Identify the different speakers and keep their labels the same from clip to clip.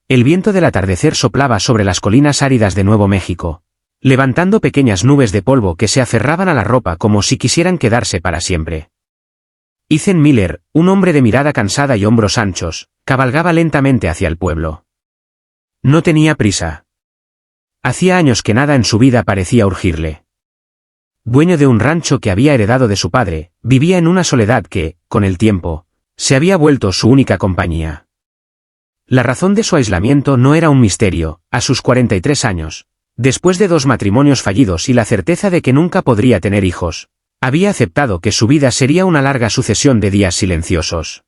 Speaker 1: El viento del atardecer soplaba sobre las colinas áridas de Nuevo México, levantando pequeñas nubes de polvo que se aferraban a la ropa como si quisieran quedarse para siempre. Ethan Miller, un hombre de mirada cansada y hombros anchos, cabalgaba lentamente hacia el pueblo. No tenía prisa. Hacía años que nada en su vida parecía urgirle. Dueño de un rancho que había heredado de su padre, vivía en una soledad que, con el tiempo, se había vuelto su única compañía. La razón de su aislamiento no era un misterio. A sus 43 años, después de 2 matrimonios fallidos y la certeza de que nunca podría tener hijos, había aceptado que su vida sería una larga sucesión de días silenciosos.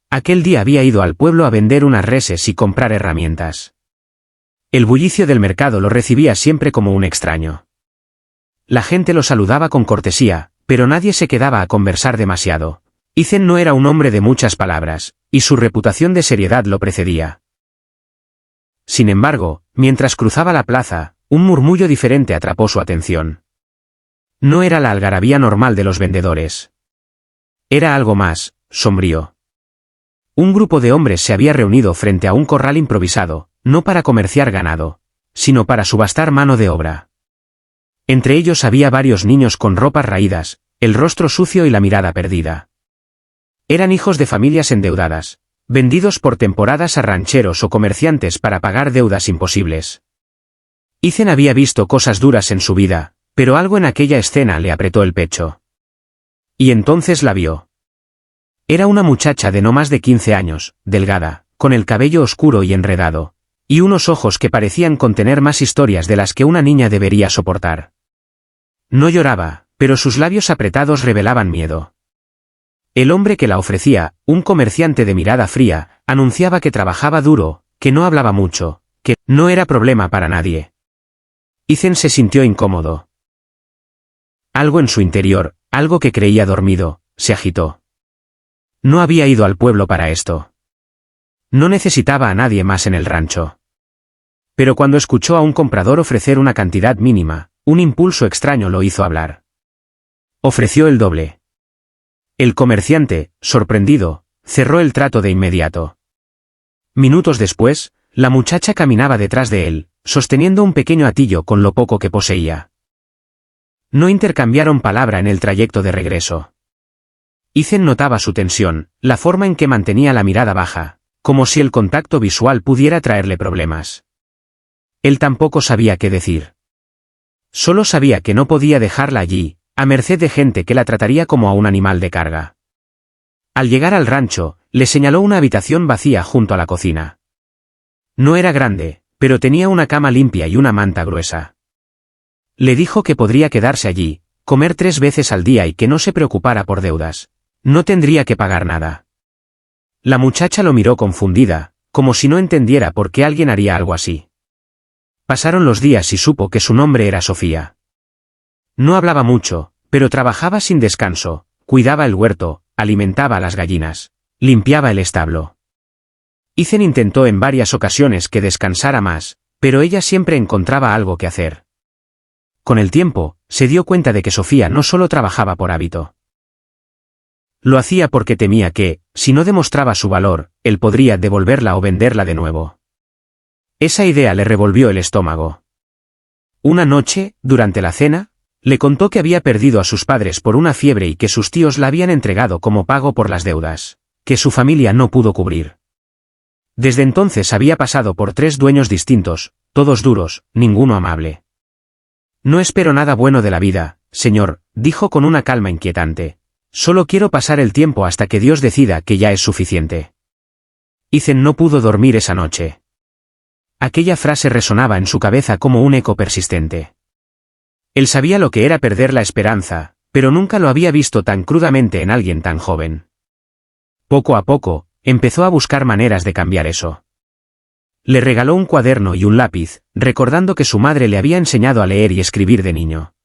Speaker 1: Aquel día había ido al pueblo a vender unas reses y comprar herramientas. El bullicio del mercado lo recibía siempre como un extraño. La gente lo saludaba con cortesía, pero nadie se quedaba a conversar demasiado. Ethan no era un hombre de muchas palabras, y su reputación de seriedad lo precedía. Sin embargo, mientras cruzaba la plaza, un murmullo diferente atrapó su atención. No era la algarabía normal de los vendedores. Era algo más, sombrío. Un grupo de hombres se había reunido frente a un corral improvisado, no para comerciar ganado, sino para subastar mano de obra. Entre ellos había varios niños con ropas raídas, el rostro sucio y la mirada perdida. Eran hijos de familias endeudadas, vendidos por temporadas a rancheros o comerciantes para pagar deudas imposibles. Ethan había visto cosas duras en su vida, pero algo en aquella escena le apretó el pecho. Y entonces la vio. Era una muchacha de no más de 15 años, delgada, con el cabello oscuro y enredado, y unos ojos que parecían contener más historias de las que una niña debería soportar. No lloraba, pero sus labios apretados revelaban miedo. El hombre que la ofrecía, un comerciante de mirada fría, anunciaba que trabajaba duro, que no hablaba mucho, que no era problema para nadie. Ethan se sintió incómodo. Algo en su interior, algo que creía dormido, se agitó. No había ido al pueblo para esto. No necesitaba a nadie más en el rancho. Pero cuando escuchó a un comprador ofrecer una cantidad mínima, un impulso extraño lo hizo hablar. Ofreció el doble. El comerciante, sorprendido, cerró el trato de inmediato. Minutos después, la muchacha caminaba detrás de él, sosteniendo un pequeño atillo con lo poco que poseía. No intercambiaron palabra en el trayecto de regreso. Ethan notaba su tensión, la forma en que mantenía la mirada baja, como si el contacto visual pudiera traerle problemas. Él tampoco sabía qué decir. Solo sabía que no podía dejarla allí, a merced de gente que la trataría como a un animal de carga. Al llegar al rancho, le señaló una habitación vacía junto a la cocina. No era grande, pero tenía una cama limpia y una manta gruesa. Le dijo que podría quedarse allí, comer 3 veces al día y que no se preocupara por deudas. No tendría que pagar nada. La muchacha lo miró confundida, como si no entendiera por qué alguien haría algo así. Pasaron los días y supo que su nombre era Sofía. No hablaba mucho, pero trabajaba sin descanso, cuidaba el huerto, alimentaba a las gallinas, limpiaba el establo. Ethan intentó en varias ocasiones que descansara más, pero ella siempre encontraba algo que hacer. Con el tiempo, se dio cuenta de que Sofía no solo trabajaba por hábito. Lo hacía porque temía que, si no demostraba su valor, él podría devolverla o venderla de nuevo. Esa idea le revolvió el estómago. Una noche, durante la cena, le contó que había perdido a sus padres por una fiebre y que sus tíos la habían entregado como pago por las deudas, que su familia no pudo cubrir. Desde entonces había pasado por 3 dueños distintos, todos duros, ninguno amable. No espero nada bueno de la vida, señor, dijo con una calma inquietante. Solo quiero pasar el tiempo hasta que Dios decida que ya es suficiente. Ethan no pudo dormir esa noche. Aquella frase resonaba en su cabeza como un eco persistente. Él sabía lo que era perder la esperanza, pero nunca lo había visto tan crudamente en alguien tan joven. Poco a poco, empezó a buscar maneras de cambiar eso. Le regaló un cuaderno y un lápiz, recordando que su madre le había enseñado a leer y escribir de niño.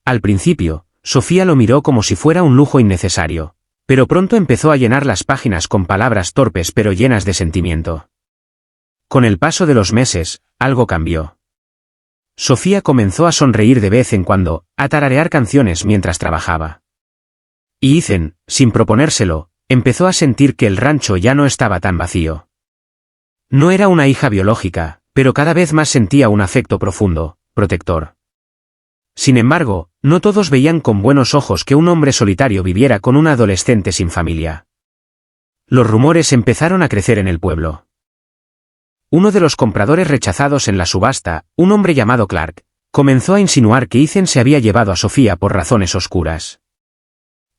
Speaker 1: Al principio, Sofía lo miró como si fuera un lujo innecesario, pero pronto empezó a llenar las páginas con palabras torpes pero llenas de sentimiento. Con el paso de los meses, algo cambió. Sofía comenzó a sonreír de vez en cuando, a tararear canciones mientras trabajaba. Y Ethan, sin proponérselo, empezó a sentir que el rancho ya no estaba tan vacío. No era una hija biológica, pero cada vez más sentía un afecto profundo, protector. Sin embargo, no todos veían con buenos ojos que un hombre solitario viviera con una adolescente sin familia. Los rumores empezaron a crecer en el pueblo. Uno de los compradores rechazados en la subasta, un hombre llamado Clark, comenzó a insinuar que Ethan se había llevado a Sofía por razones oscuras.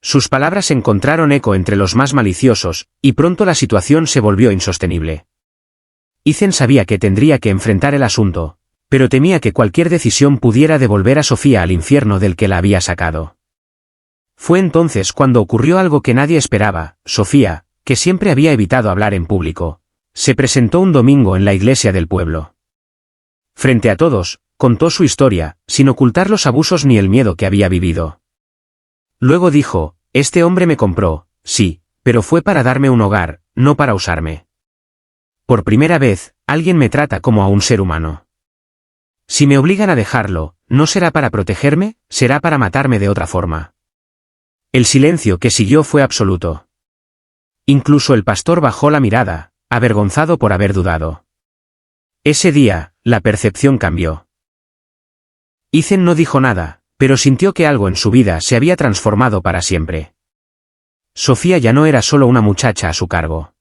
Speaker 1: Sus palabras encontraron eco entre los más maliciosos, y pronto la situación se volvió insostenible. Ethan sabía que tendría que enfrentar el asunto, pero temía que cualquier decisión pudiera devolver a Sofía al infierno del que la había sacado. Fue entonces cuando ocurrió algo que nadie esperaba. Sofía, que siempre había evitado hablar en público, se presentó un domingo en la iglesia del pueblo. Frente a todos, contó su historia, sin ocultar los abusos ni el miedo que había vivido. Luego dijo: este hombre me compró, sí, pero fue para darme un hogar, no para usarme. Por primera vez, alguien me trata como a un ser humano. Si me obligan a dejarlo, no será para protegerme, será para matarme de otra forma. El silencio que siguió fue absoluto. Incluso el pastor bajó la mirada, avergonzado por haber dudado. Ese día, la percepción cambió. Ethan no dijo nada, pero sintió que algo en su vida se había transformado para siempre. Sofía ya no era solo una muchacha a su cargo.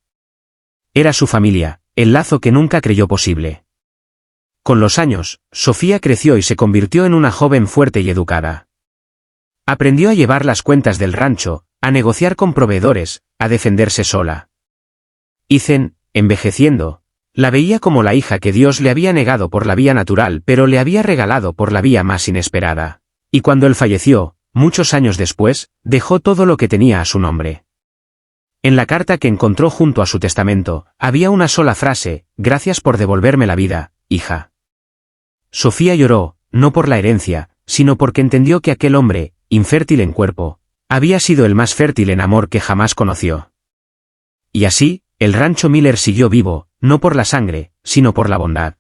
Speaker 1: Era su familia, el lazo que nunca creyó posible. Con los años, Sofía creció y se convirtió en una joven fuerte y educada. Aprendió a llevar las cuentas del rancho, a negociar con proveedores, a defenderse sola. Ethan, envejeciendo, la veía como la hija que Dios le había negado por la vía natural pero le había regalado por la vía más inesperada. Y cuando él falleció, muchos años después, dejó todo lo que tenía a su nombre. En la carta que encontró junto a su testamento, había una sola frase: gracias por devolverme la vida, hija. Sofía lloró, no por la herencia, sino porque entendió que aquel hombre, infértil en cuerpo, había sido el más fértil en amor que jamás conoció. Y así, el rancho Miller siguió vivo, no por la sangre, sino por la bondad.